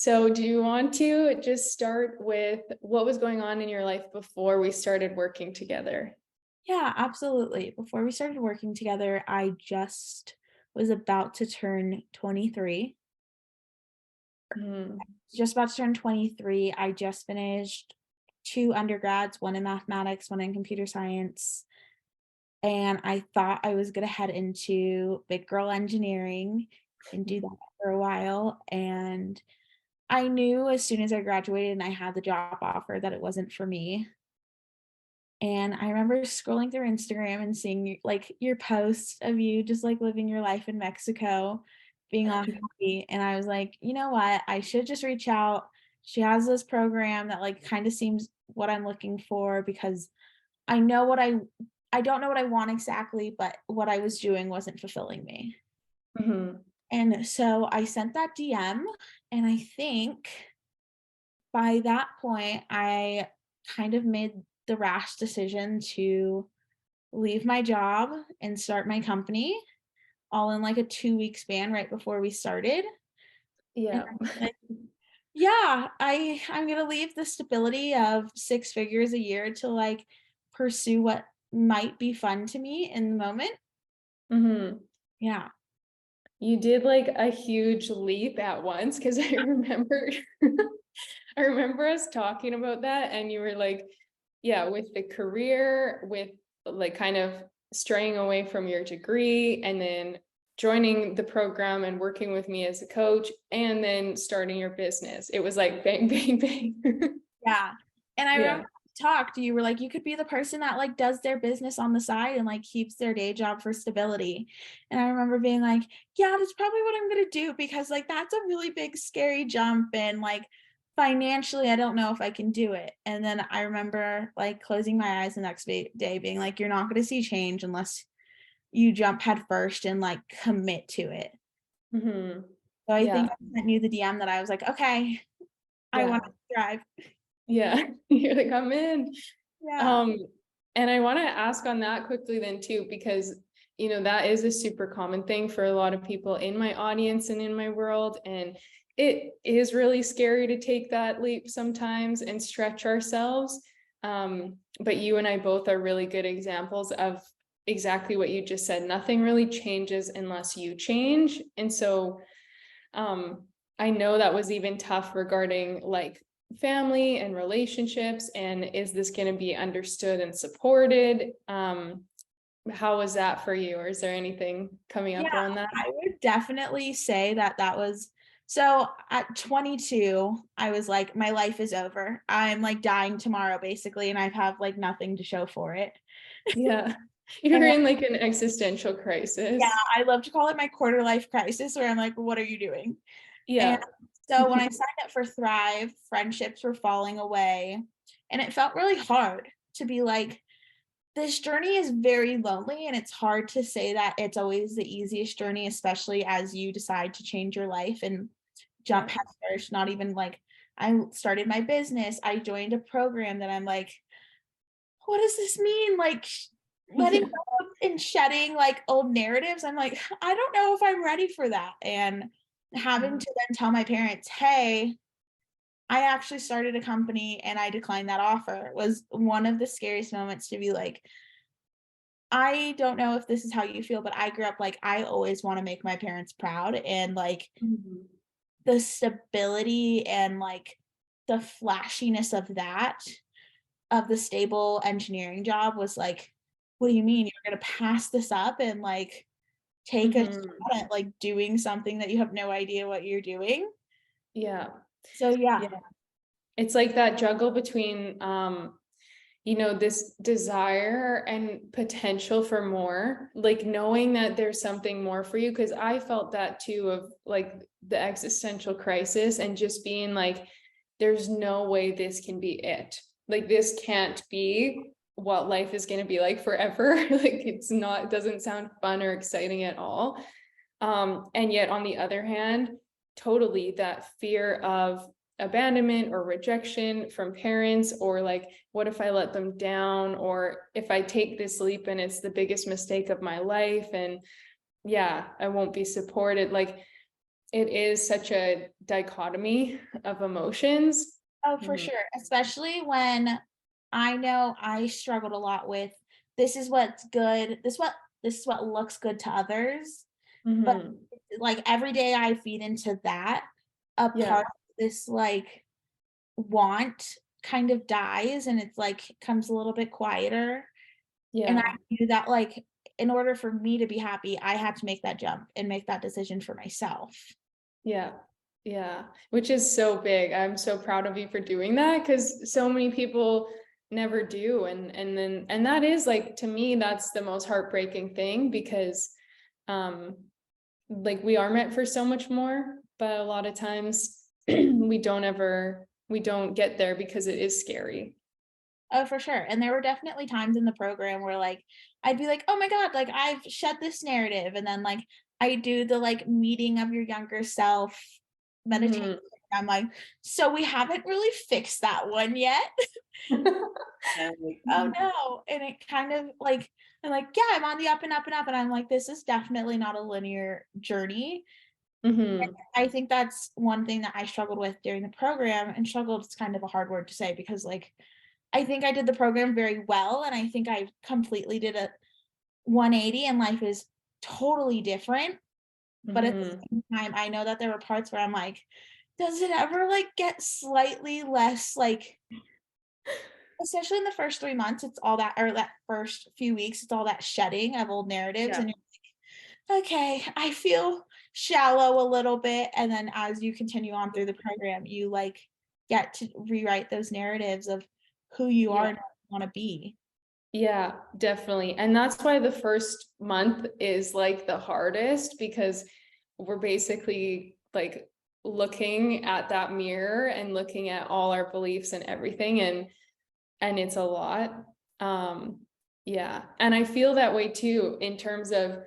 So do you want to just start with what was going on in your life before we started working together? Yeah, absolutely. Before we started working together, I just was about to turn 23. Mm, Just about to turn 23. I just finished two undergrads, one in mathematics, one in computer science. And I thought I was going to head into big girl engineering and do that for a while. And I knew as soon as I graduated and I had the job offer that it wasn't for me. And I remember scrolling through Instagram and seeing like your posts of you just like living your life in Mexico, being all happy. And I was like, you know what? I should just reach out. She has this program that like kind of seems what I'm looking for because I know I don't know what I want exactly, but what I was doing wasn't fulfilling me. mhm. And so I sent that DM, and I think by that point I kind of made the rash decision to leave my job and start my company all in like a 2-week span right before we started. And Yeah. I'm like, yeah, I'm gonna leave the stability of 6 figures a year to like pursue what might be fun to me in the moment. Mhm. Yeah. You did like a huge leap at once because I remember I remember us talking about that and you were like, yeah, with the career, with like kind of straying away from your degree and then joining the program and working with me as a coach and then starting your business. It was like bang, bang, bang. Yeah. And I Yeah. remember we talked, you were like, you could be the person that like does their business on the side and like keeps their day job for stability. And I remember being like, yeah, that's probably what I'm gonna do because like that's a really big scary jump and like financially I don't know if I can do it. And then I remember like closing my eyes the next day being like, you're not gonna see change unless you jump head first and like commit to it. Hmm. So I think Yeah. I sent you the DM that I was like, okay, I want Yeah. to thrive. Yeah. You're like, I'm in. Yeah. Um, and I want to ask on that quickly then too, because that is a super common thing for a lot of people in my audience and in my world. And it is really scary to take that leap sometimes and stretch ourselves. But you and I both are really good examples of exactly what you just said. Nothing really changes unless you change. And so I know that was even tough regarding like family and relationships, and is this going to be understood and supported? How was that for you, or is there anything coming Yeah, up around that? I would definitely say that that was so at 22, I was like, my life is over. I'm like dying tomorrow, basically, and I have like nothing to show for it. Yeah. You're And in like an existential yeah, crisis. I love to call it my quarter life crisis where I'm like, what are you doing? And Yeah. so when I signed up for Thrive, friendships were falling away. And it felt really hard to be like, this journey is very lonely, and it's hard to say that it's always the easiest journey, especially as you decide to change your life and jump Yeah. headfirst. Not even like I started my business, I joined a program that I'm like, what does this mean? Like letting Yeah. go of and shedding like old narratives. I'm like, I don't know if I'm ready for that. And having to then tell my parents, hey, I actually started a company and I declined that offer was one of the scariest moments to be like, I don't know if this is how you feel, but I grew up like I always wanna make my parents proud, and, like, Mhm. the stability and, like, the flashiness of that, of the stable engineering job was like, "What do you mean you're gonna pass this up and, like, take a Mhm. shot at, like, doing something that you have no idea what you're doing?" Yeah. So, Yeah. yeah. It's like that juggle between this desire and potential for more, like knowing that there's something more for you. Cause I felt that too, of like the existential crisis and just being like, there's no way this can be it. Like, this can't be what life is going to be like forever. Like, it doesn't sound fun or exciting at all. And yet on the other hand, totally that fear of abandonment or rejection from parents, or like, what if I let them down, or if I take this leap and it's the biggest mistake of my life and yeah, I won't be supported. Like, it is such a dichotomy of emotions. Oh, for Mhm, sure, especially when I know I struggled a lot with, this is what's good, this is what looks good to others, but, mhm, like, every day I feed into that, a yeah, part of this, like, want kind of dies, and it's, like, comes a little bit quieter, and I yeah. knew that, like, in order for me to be happy, I had to make that jump and make that decision for myself. Yeah. Yeah. Which is so big. I'm so proud of you for doing that because so many people never do. And that is like to me, that's the most heartbreaking thing because um like we are meant for so much more, but a lot of times we don't get there because it is scary. Oh, for sure, and there were definitely times in the program where, like, I'd be like, "Oh my god, like, I've shed this narrative," and then, like, I do the, like, meeting of your younger self meditation. Mhm. I'm like, "So we haven't really fixed that one yet?" And I'm like, "Oh, Mhm. no," and it kind of, like, I'm like, "Yeah, I'm on the up and up and up," and I'm like, "This is definitely not a linear journey." Mhm. I think that's one thing that I struggled with during the program, and struggled is kind of a hard word to say because, like, I think I did the program very well, and I think I completely did a 180, and life is totally different, but at the Mhm. same time, I know that there were parts where I'm like, "Does it ever, like, get slightly less, like," especially in the first 3 months, it's all that, or that first few weeks, it's all that shedding of old narratives, Yeah. and you're, "Okay, I feel shallow a little bit," and then as you continue on through the program, you, like, get to rewrite those narratives of who you are Yeah. and what you wanna be. Yeah, definitely. And that's why the first month is like the hardest because we're basically like looking at that mirror and looking at all our beliefs and everything and it's a lot. Um yeah, and I feel that way too in terms of,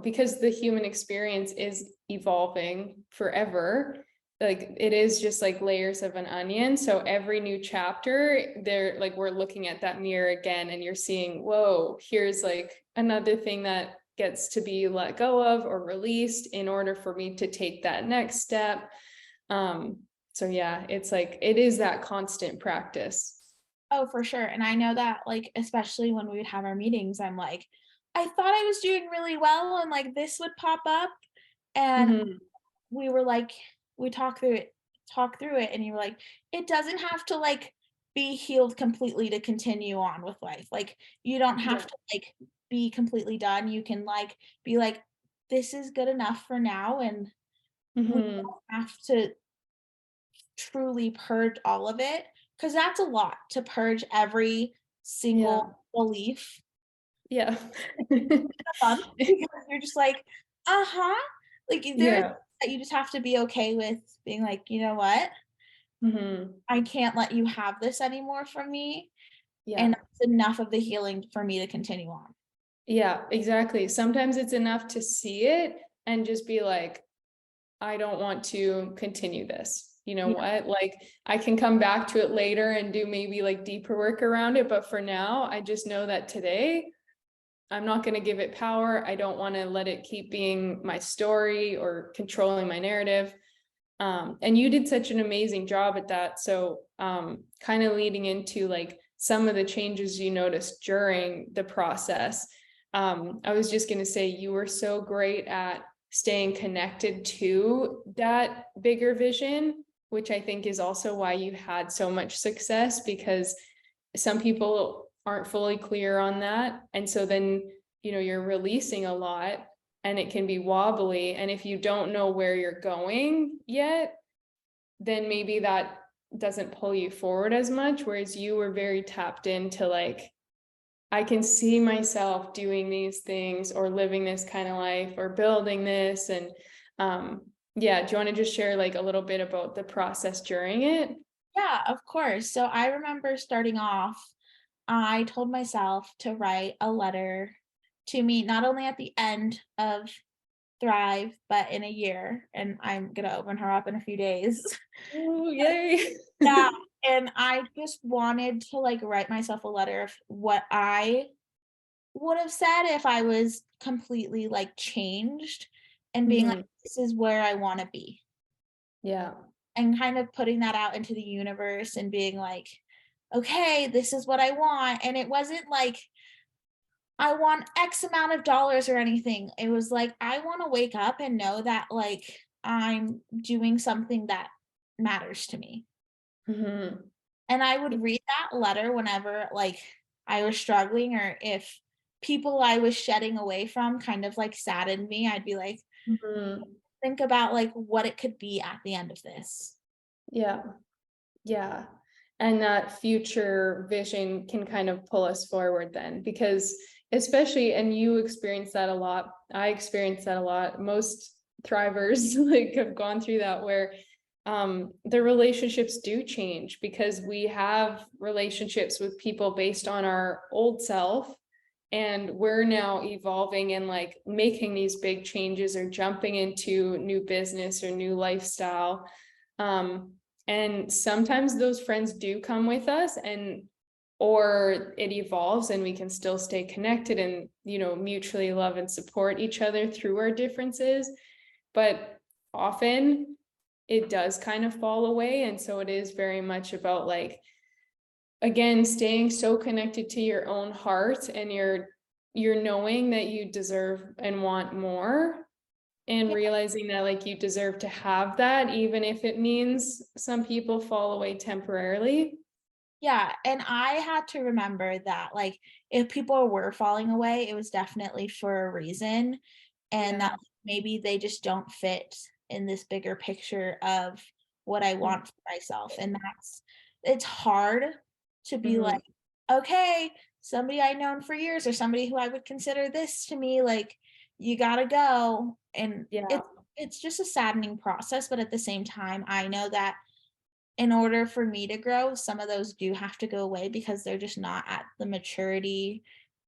because the human experience is evolving forever, like it is just like layers of an onion. So every new chapter, they're like we're looking at that mirror again, and you're seeing, whoa, here's like another thing that gets to be let go of or released in order for me to take that next step. So yeah, it's like it is that constant practice. Oh, for sure, and I know that, like, especially when we would have our meetings, I'm like, "I thought I was doing really well," and, like, this would pop up, and Mhm. we were like, we talk through it, and you were like, "It doesn't have to, like, be healed completely to continue on with life, like, you don't have Yeah. to, like, be completely done, you can, like, be like, 'This is good enough for now,' and we Mhm. don't have to truly purge all of it, because that's a lot to purge every Yeah. single belief Yeah. in a month because you're just like, "Uh-huh." Like, there's Yeah. that you just have to be okay with being like, "You know what? Mhm. I can't let you have this anymore from me, and Yeah. that's enough of the healing for me to continue on." Yeah, exactly. Sometimes it's enough to see it and just be like, I don't want to continue this. You know Yeah, what? Like, I can come back to it later and do maybe like deeper work around it. But for now, I just know that today I'm not going to give it power. I don't want to let it keep being my story or controlling my narrative. And you did such an amazing job at that. So, kind of leading into like some of the changes you noticed during the process. I was just going to say you were so great at staying connected to that bigger vision, which I think is also why you had so much success because some people aren't fully clear on that. And so then, you're releasing a lot and it can be wobbly. And if you don't know where you're going yet, then maybe that doesn't pull you forward as much. Whereas you were very tapped into like, I can see myself doing these things or living this kind of life or building this. And yeah, do you want to just share like a little bit about the process during it? yeah, of course. So I remember starting off, I told myself to write a letter to me not only at the end of Thrive, but in a year, and I'm gonna open her up in a few days. Oh, yay. Yeah, and I just wanted to, like, write myself a letter of what I would have said if I was completely, like, changed, and being like, Mhm. this is where I want to be, Yeah. and kind of putting that out into the universe and being like, okay, this is what I want. And it wasn't like, I want X amount of dollars or anything. It was like, I want to wake up and know that like I'm doing something that matters to me. Mhm. And I would read that letter whenever like I was struggling, or if people I was shedding away from kind of like saddened me, I'd be like, Mhm. think about like what it could be at the end of this. Yeah. Yeah. And that future vision can kind of pull us forward then, because especially, and you experience that a lot. I experience that a lot. Most thrivers like have gone through that where the relationships do change because we have relationships with people based on our old self, and we're now evolving and like making these big changes or jumping into new business or new lifestyle. um and sometimes those friends do come with us, and or it evolves and we can still stay connected and, mutually love and support each other through our differences. But often it does kind of fall away. And so it is very much about like, again, staying so connected to your own heart and you're knowing that you deserve and want more, and Yeah, realizing that like you deserve to have that, even if it means some people fall away temporarily. yeah, and I had to remember that like if people were falling away, it was definitely for a reason, and that Yeah. maybe they just don't fit in this bigger picture of what I want for myself. And it's hard to be like, Mm-hmm. okay, somebody I've known for years or somebody who I would consider this to me, like, you gotta go. And Yeah. it's just a saddening process, but at the same time, I know that in order for me to grow, some of those do have to go away because they're just not at the maturity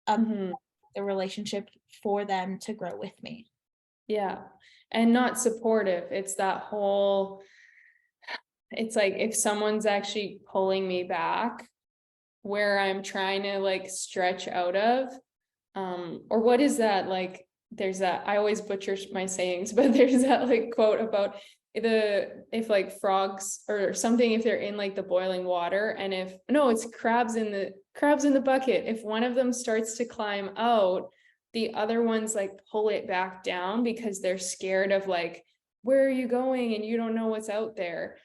of Mm-hmm. the relationship for them to grow with me. Yeah. And not supportive. It's that whole, it's like if someone's actually pulling me back where I'm trying to like stretch out of, or what is that like, there's that, I always butcher my sayings, but there's that like quote about if like frogs or something, if they're in like the boiling water, and if no, it's crabs in the bucket, if one of them starts to climb out, the other ones like pull it back down because they're scared of like, where are you going, and you don't know what's out there.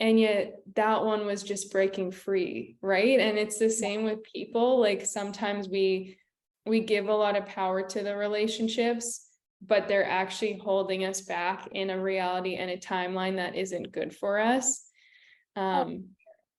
And yet that one was just breaking free, right? And it's the same with people. Like sometimes we give a lot of power to the relationships, but they're actually holding us back in a reality and a timeline that isn't good for us. Oh, um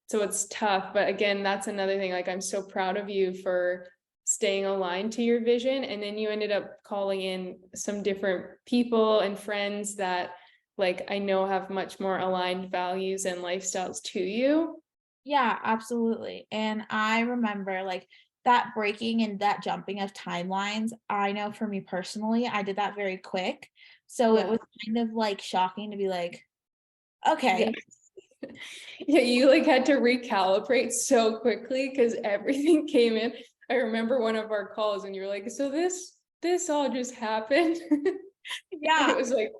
so it's tough, but again, that's another thing, like I'm so proud of you for staying aligned to your vision, and then you ended up calling in some different people and friends that like I know have much more aligned values and lifestyles to you. yeah, absolutely. And I remember like that breaking and that jumping of timelines. I know for me personally, I did that very quick. So it Yeah. was kind of like shocking to be like, Yeah. okay, Yeah, you like had to recalibrate so quickly because everything came in. I remember one of our calls and you were like, so this all just happened. And yeah, it was like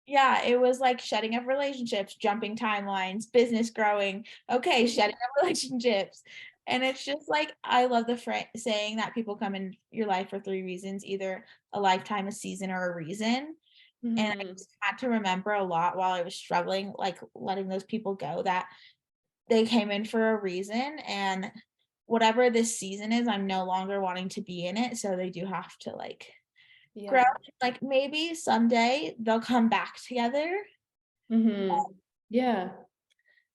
yeah, it was like shedding of relationships, jumping timelines, business growing. Okay, shedding of relationships. And it's just like, I love the saying that people come in your life for three reasons, either a lifetime, a season, or a reason. And I Mhm. just had to remember a lot while I was struggling, like letting those people go, that they came in for a reason. And whatever this season is, I'm no longer wanting to be in it. So they do have to like grow. Yeah. Like maybe someday they'll come back together. Hmm. Yeah.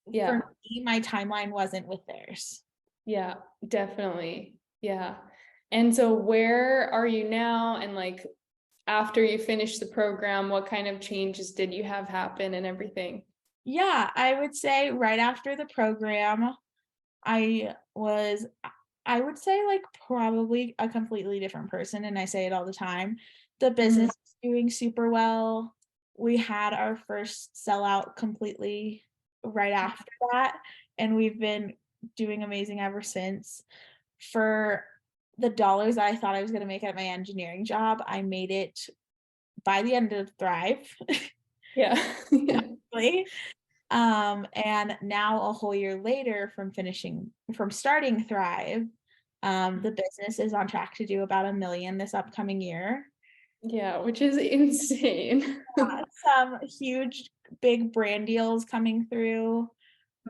For Yeah. me, my timeline wasn't with theirs. Yeah. Definitely. Yeah. And so where are you now? And like after you finish the program, what kind of changes did you have happen and everything? Yeah, I would say right after the program, I was, I would say like probably a completely different person. And I say it all the time. The Mhm. business is doing super well. We had our first sellout completely right after that. And we've been doing amazing ever since. For the dollars I thought I was going to make at my engineering job, I made it by the end of Thrive. Yeah. Yeah. Really. And now a whole year later from starting Thrive, the business is on track to do about 1 million this upcoming year. Yeah, which is insane. Some huge big brand deals coming through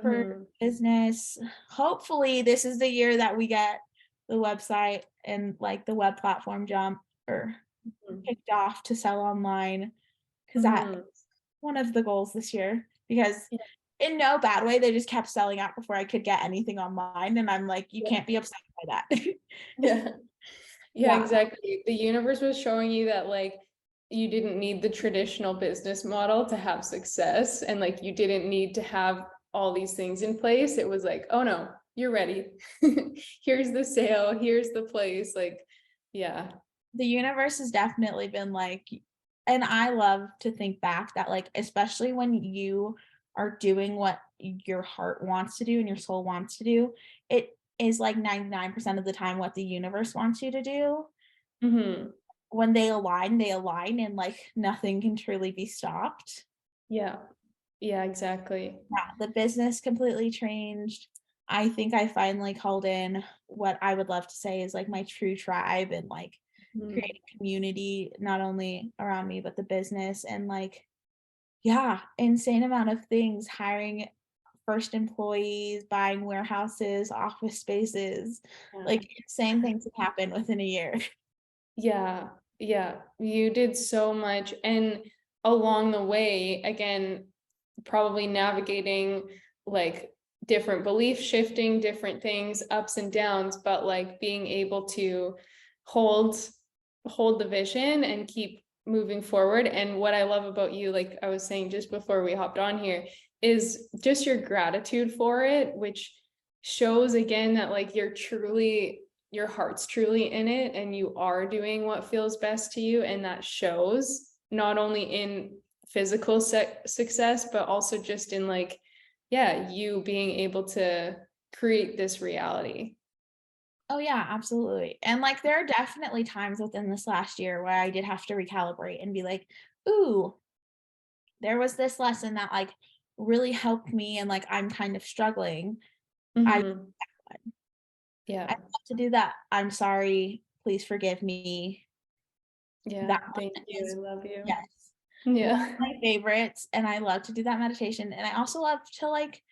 for Mhm. business. Hopefully this is the year that we get the website and like the web platform jump or Mhm. kicked off to sell online, because that's Mhm. one of the goals this year, because Yeah. in no bad way, they just kept selling out before I could get anything online, and I'm like, "You Yeah. can't be upset by that." Yeah. Yeah, Yeah, exactly. The universe was showing you that like you didn't need the traditional business model to have success, and like you didn't need to have all these things in place. It was like, oh no, you're ready. Here's the sale, here's the place. Like, yeah. the universe has definitely been like, and I love to think back that, like, especially when you are doing what your heart wants to do and your soul wants to do, it is like 99% of the time what the universe wants you to do. Hmm. When they align, and like nothing can truly be stopped. Yeah. Yeah, exactly. Yeah, the business completely changed. I think I finally called in what I would love to say is like my true tribe, and like Mhm. creating community not only around me but the business, and like, yeah, insane amount of things, hiring first employees, buying warehouses, office spaces, Yeah. like insane things have happened within a year. Yeah, yeah, you did so much. And along the way, again, probably navigating like different belief shifting, different things, ups and downs, but like being able to hold hold the vision and keep moving forward. And what I love about you, like I was saying just before we hopped on here, is just your gratitude for it, which shows again that like you're truly your heart's truly in it and you are doing what feels best to you, and that shows not only in physical success but also just in like, yeah, you being able to create this reality. Oh yeah, absolutely. And like there are definitely times within this last year where I did have to recalibrate and be like, "Ooh, there was this lesson that like really helped me, and like I'm kind of struggling. I Hmm. I Yeah. love to do that. I'm sorry. Please forgive me." Yeah, That thank one you, I is, love you. yes, one Yeah. of my favorites, and I love to do that meditation, and I also love to like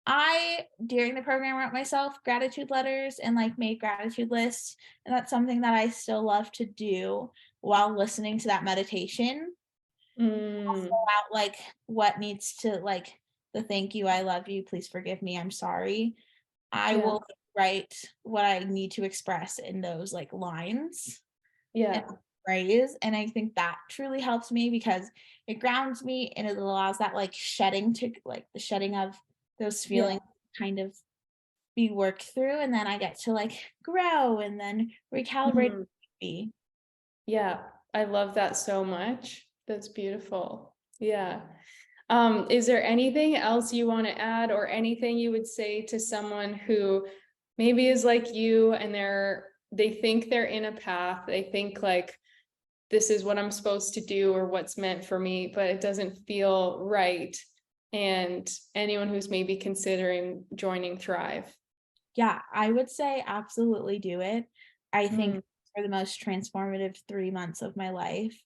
I during the program wrote myself gratitude letters and like made gratitude lists, and that's something that I still love to do while listening to that meditation. Mm, Out like what needs to like the thank you, I love you, please forgive me, I'm sorry. I yeah. will write what I need to express in those like lines and Yeah. phrase, and I think that truly helps me because it grounds me and it allows that like shedding to like the shedding of those Yeah. feelings kind of be worked through, and then I get to like grow and then recalibrate. Mhm. Be. Yeah, I love that so much. That's beautiful. Yeah. Is there anything else you want to add or anything you would say to someone who maybe is like you and they think they're in a path, they think like this is what I'm supposed to do or what's meant for me, but it doesn't feel right. And anyone who's maybe considering joining Thrive. Yeah, I would say absolutely do it. I think Mm, for the most transformative 3 months of my life,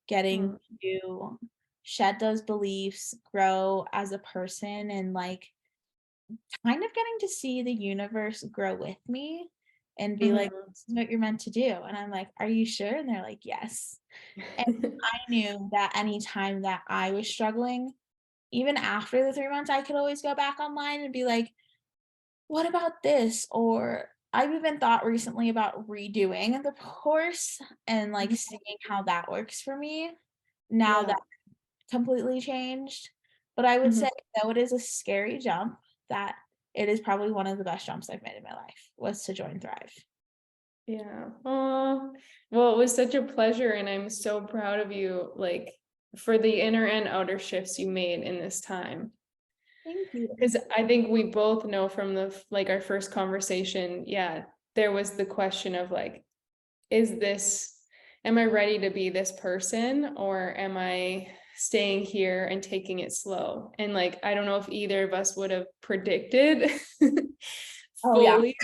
getting mm, to shed those beliefs, grow as a person, and like kind of getting to see the universe grow with me and be like, mhm. "This is what you're meant to do." And I'm like, "Are you sure?" And they're like, "Yes." And I knew that anytime that I was struggling, even after the 3 months, I could always go back online and be like, "What about this?" Or I've even thought recently about redoing the course and, like, Mhm. seeing how that works for me now Yeah. that completely changed. But I would Mhm. say, though it is a scary jump, that it is probably one of the best jumps I've made in my life, was to join Thrive. Yeah. Oh, well, it was such a pleasure, and I'm so proud of you, like for the inner and outer shifts you made in this time. Thank you. Because I think we both know from like our first conversation, yeah, there was the question of like, is this am I ready to be this person, or am I staying here and taking it slow? And like, I don't know if either of us would have predicted Oh yeah. fully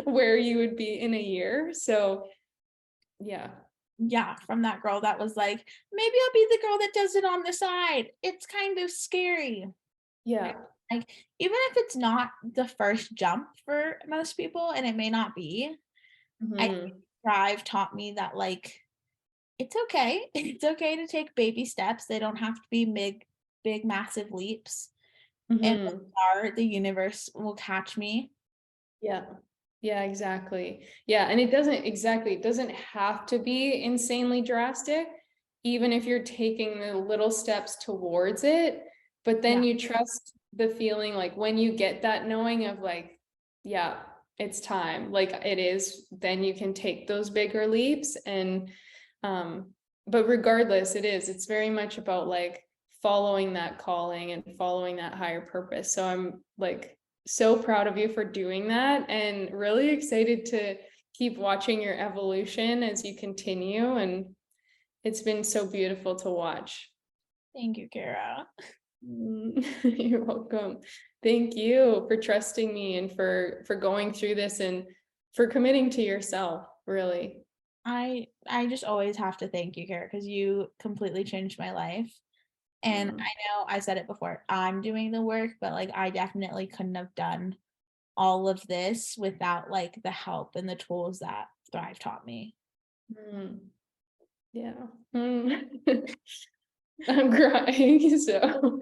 where you would be in a year. So yeah. Yeah, from that girl that was like, maybe I'll be the girl that does it on the side. It's kind of scary. Yeah. Like, even if it's not the first jump for most people, and it may not be, I think Mhm. Thrive taught me that, like, it's okay. It's okay to take baby steps. They don't have to be big, massive leaps. And when Mhm. they are, the universe will catch me. Yeah. Yeah, exactly. Yeah, and it doesn't have to be insanely drastic, even if you're taking the little steps towards it, but then Yeah. you trust the feeling, like when you get that knowing of like, yeah, it's time, like it is, then you can take those bigger leaps. And um but regardless, it's very much about like following that calling and following that higher purpose. So I'm like so proud of you for doing that, and really excited to keep watching your evolution as you continue. And it's been so beautiful to watch. Thank you, Kara. You're welcome. Thank you for trusting me, and for going through this, and for committing to yourself, really. I just always have to thank you, Kara, because you completely changed my life. And Mm. I know I said it before, I'm doing the work, but like I definitely couldn't have done all of this without like the help and the tools that Thrive taught me. Mm. Yeah. I'm crying, so